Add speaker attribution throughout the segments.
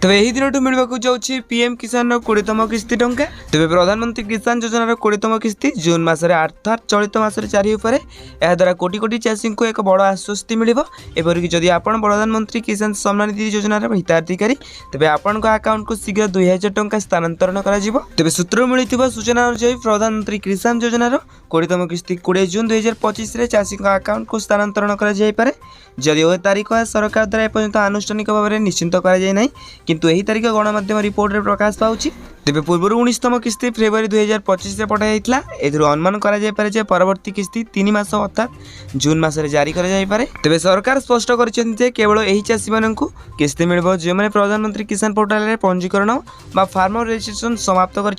Speaker 1: तेज यही दिन मिलवाक जाऊँगी पीएम किसान 20तम किस्ती टंका। तेज प्रधानमंत्री किसान योजनार 20तम किस्ती जून मसरे अर्थात चलित मसरे जारी उपरे द्वारा कोटी कोटी चाषी को एक बड़ आश्वस्ति मिल। एपरिक जदि आप प्रधानमंत्री किसान सम्मान निधि योजनार हिताधिकारी तेज आपण अकाउंट को शीघ्र 2000 टंका स्थानांतरण कर। सूत्र मिलता सूचना अनुसार प्रधानमंत्री किसान योजनार 20तम किस्ती 20 जून 2025 चाषी अकाउंट को स्थानांतरण कर जदिओ तारीख सरकार द्वारा एपर्यंत आनुष्ठानिक भाव में निश्चिंत कराई किंतु यही तारीख गणमाध्यम रिपोर्ट में प्रकाश पाउछि। तेज पूर्व 19तम किस्ती फेब्रुआरी 2025 से पठाई अनुमान कर परवर्ती किस्ती 3 मास अर्थात जून मसरे जारी करे। तेज सरकार स्पष्ट कर केवल यही चाषी मान किस्ती मिल जो मैंने प्रधानमंत्री किसान पोर्टाल में पंजीकरण बा फार्मर रजिस्ट्रेशन समाप्त कर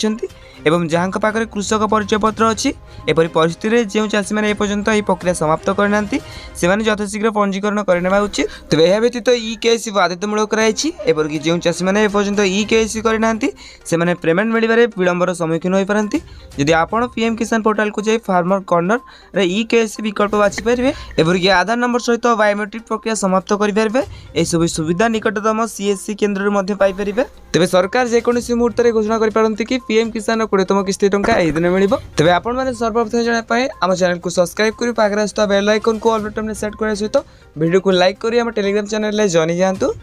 Speaker 1: जहाँ पाखे कृषक परिचय पत्र अच्छी। एपरी परिस्थिति में जो चाषी मैंने एपर्यंत यह प्रक्रिया समाप्त करना से यथाशीघ्र पंजीकरण करने उचित। तेज यह व्यतीत ई-केवाईसी बाध्यतामूलक कराई। जो चाषी मैंने एपर्यंत ई-केवाईसी करना से पेमेंट मिलने विलंबर सम्मुखीन हो पारती। जदि आप पीएम किसान पोर्टाल को जाए फार्मर कॉर्नर रे ई-केवाईसी विकल्प बाछिपारे एपरिक आधार नंबर सहित बायोमेट्रिक प्रक्रिया समाप्त करेंगे। यह सब सुविधा निकटतम सीएससी केन्द्र पाइपर। तेज सरकार जेकोसी मुहूर्त में घोषणा करपारती कि पीएम किसान 20तम किस्ती टंका यही दिन मिल। तेज आपण मैंने सर्वप्रथम जानापी आम चैनल को सब्सक्राइब कर पाखे आसुवा बेल आइकन को ऑल बटन में सेट करने सहित वीडियो को लाइक कर टेलीग्राम चैनल जॉइन जातु।